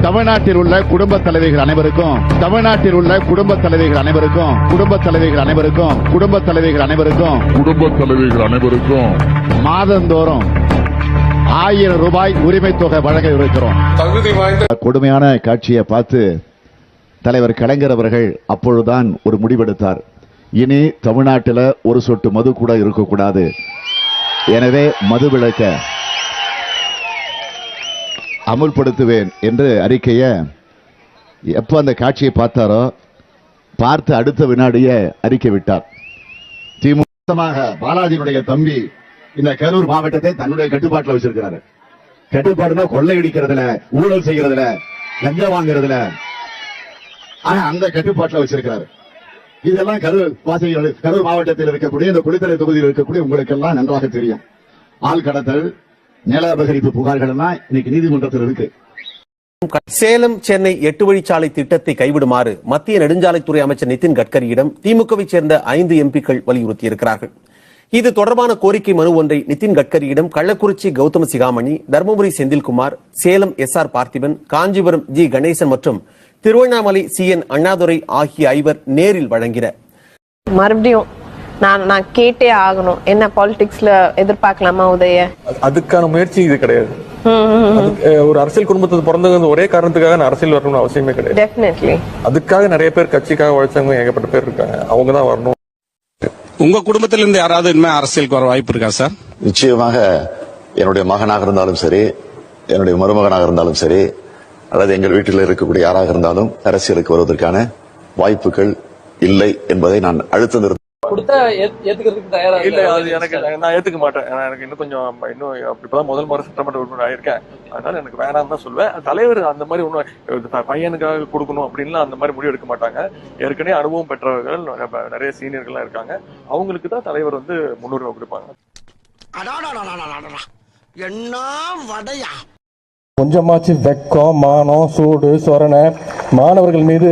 தமிழ்நாட்டில் உள்ள குடும்ப தலைவிகள் அனைவருக்கும் தமிழ்நாட்டில் உள்ள குடும்ப தலைவிகள் அனைவருக்கும் குடும்ப தலைவிகள் அனைவருக்கும் குடும்ப தலைவிகள் அனைவருக்கும் குடும்ப தலைவிகள் அனைவருக்கும் மாதந்தோறும் 1000 ரூபாய் உரிமை தொகை வழங்க இருக்கிறோம். தகுதி வாய்ந்த கொடுமையான காட்சியை பார்த்து தலைவர் கலைஞர் அவர்கள் அப்பொழுதுதான் ஒரு முடிவெடுத்தார். இனி தமிழ்நாட்டில் ஒரு சொட்டு மது கூட இருக்கக்கூடாது. எனவே மது விலக்க அமுல்படுத்துவேன் என்று அறிக்கையை எப்ப அந்த காட்சியை பார்த்தாரோ பார்த்து அடுத்த வினாடியே அறிக்கை விட்டார். திமுக பாலாஜியுடைய தம்பி இந்த கரூர் மாவட்டத்தை தன்னுடைய கட்டுப்பாட்டில் வச்சிருக்கிறாரு. கட்டுப்பாடுனா கொள்ளையடிக்கிறதுல, ஊழல் செய்யறதுல, லஞ்சம் வாங்குறதுல, ஆனா அந்த கட்டுப்பாட்டில் வச்சிருக்கிறாரு. இதெல்லாம் கரூர் மாவட்டத்தில் இருக்கக்கூடிய இந்த குளித்தலை தொகுதியில் இருக்கக்கூடிய உங்களுக்கு எல்லாம் நன்றாக தெரியும். ஆள் கடத்தல், நில அபகரிப்பு புகார்கள் எல்லாம் இன்னைக்கு நீதிமன்றத்தில் இருக்கு. சேலம் சென்னை 8 வழிச்சாலை திட்டத்தை கைவிடுமாறு மத்திய நெடுஞ்சாலைத்துறை அமைச்சர் நிதின் கட்கரியிடம் திமுகவை சேர்ந்த 5 எம்பிக்கள் வலியுறுத்தியிருக்கிறார்கள். இது தொடர்பான கோரிக்கை மனு ஒன்றை நிதின் கட்கரியிடம் கள்ளக்குறிச்சி கௌதம சிகாமணி, தர்மபுரி செந்தில்குமார், சேலம் SR பார்த்திபன், காஞ்சிபுரம் G கணேசன் மற்றும் திருவண்ணாமலை CN அண்ணாதுரை ஆகிய 5 நேரில் வழங்கினர். மறுபடியும் நான் கேட்டே ஆகணும். என்ன பாலிடிக்ஸ்ல எதிர்பார்க்கலாமா உதய? அதுக்கான முயற்சி இது கிடையாது. ஒரு அரசியல் குடும்பத்துக்கு பிறந்தது ஒரே காரணத்துக்காக அரசியல் வரணும்னு அவசியமே கிடையாது. டெஃபினெட்லி அதுக்காக நிறைய பேர் கட்சிக்காக உழைச்சவங்க ஏகப்பட்ட பேர் இருக்காங்க. அவங்க தான் வரணும். உங்க குடும்பத்தில இருந்து யாராவது இனிமே அரசியலுக்கு வர வாய்ப்பு இருக்கா சார்? நிச்சயமாக என்னுடைய மகனாக இருந்தாலும் சரி, என்னுடைய மருமகனாக இருந்தாலும் சரி, அல்லது எங்கள் வீட்டில் இருக்கக்கூடிய யாராக இருந்தாலும் அரசியலுக்கு வருவதற்கான வாய்ப்புகள் இல்லை என்பதை நான் அழுத்தம் இல்ல, அது எனக்கு நான் ஏத்துக்க மாட்டேன். எனக்கு இன்னும் கொஞ்சம் இப்பதான் முதல் முறை சட்டமன்ற உறுப்பினர் ஆயிருக்கேன். அதனால எனக்கு வேணாம் தான் சொல்வேன். தலைவர் அந்த மாதிரி ஒன்னும் பையனுக்காக கொடுக்கணும் அப்படின்லாம் அந்த மாதிரி முடிவு எடுக்க மாட்டாங்க. ஏற்கனவே அனுபவம் பெற்றவர்கள் நிறைய சீனியர்கள்லாம் இருக்காங்க. அவங்களுக்கு தான் தலைவர் முன்னுரிமை கொடுப்பாங்க. என்ன வடையா? கொஞ்சமாச்சு வெக்கம், மானம், சூடு, சொரணை, மாணவர்கள் மீது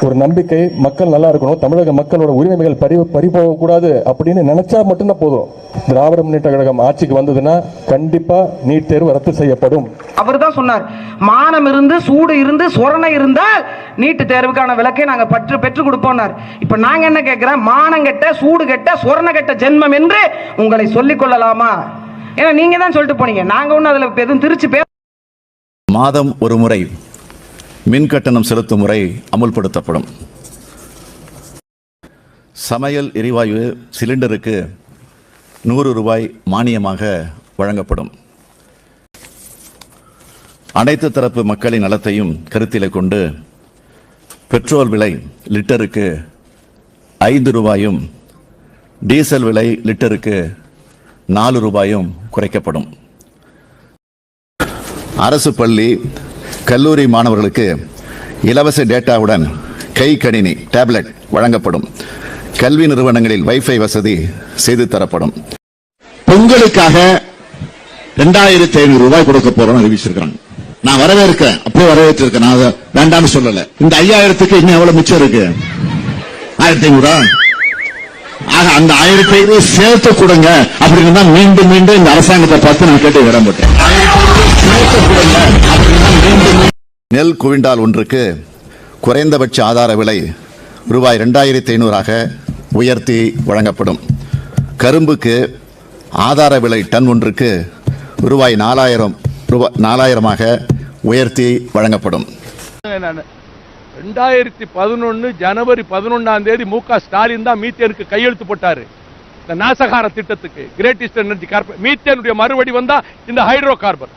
ஒரு நம்பிக்கை, மக்கள் நல்லா இருக்கணும், தமிழக மக்களோட உரிமைகள் பறிபோக கூடாது அப்படின்னு நினைச்சா மட்டும்தான் போதும். திராவிட முன்னேற்ற கழகம் ஆட்சிக்கு வந்ததுன்னா கண்டிப்பா நீட் தேர்வு ரத்து செய்யப்படும். அவர் தான் சொன்னார், மானம் இருந்து, சூடு இருந்து, சொரணை இருந்தால் நீட் தேர்வுக்கான விலக்கை நாங்க பெற்றுக் கொடுப்போம். இப்ப நாங்க என்ன கேட்கிறோம்? மானம் கெட்ட, சூடு கெட்ட, சொரணை கெட்ட ஜென்மம் என்று உங்களை சொல்லிக் கொள்ளலாமா? ஏன்னா நீங்க தான் சொல்லிட்டு போனீங்க. நாங்க ஒன்னும் அதுல எதுவும் திருச்சி மாதம் ஒரு முறை மின் கட்டணம் செலுத்தும் முறை அமுல்படுத்தப்படும். சமையல் எரிவாயு சிலிண்டருக்கு 100 ரூபாய் மானியமாக வழங்கப்படும். அனைத்து தரப்பு மக்களின் நலத்தையும் கருத்திலே கொண்டு பெட்ரோல் விலை லிட்டருக்கு 5 ரூபாயும், டீசல் விலை லிட்டருக்கு 4 ரூபாயும் குறைக்கப்படும். அரசு பள்ளி கல்லூரி மாணவர்களுக்கு இலவச டேட்டாவுடன் கை கணினி டேப்லெட் வழங்கப்படும். கல்வி நிறுவனங்களில் வைஃபை வசதி செய்து தரப்படும். பொங்கலுக்காக 2500 ரூபாய் கொடுக்க போறோம் அறிவிச்சிருக்காங்க. நான் வரவேற்கிறேன், அப்போ வரவேற்றிருக்கேன், நான் வேண்டாம்னு சொல்லல. இந்த 5000க்கு இன்னும் எவ்வளவு மிச்சம் இருக்கு? 1500. ஆக அந்த 1500 சேர்த்து கொடுங்க அப்படின்னு தான் மீண்டும் மீண்டும் இந்த அரசாங்கத்தை பார்த்து நான் கேட்டு விரும்புகிறேன். நெல் குவிண்டால் ஒன்றுக்கு குறைந்தபட்ச ஆதார விலை ரூபாய் 2500 உயர்த்தி வழங்கப்படும். கரும்புக்கு ஆதார விலை டன் ஒன்றுக்கு ரூபாய் 4000 உயர்த்தி வழங்கப்படும். 2011 ஜனவரி 11 மு.க. ஸ்டாலின் தான் மீத்தேனுக்கு கையெழுத்து போட்டாரு. இந்த நாசகார திட்டத்துக்கு கிரேட் ஈஸ்டர்ன் எனர்ஜி கார்பரேஷன் மீத்தேனுடைய மறுபடி வந்தா இந்த ஹைட்ரோ கார்பன்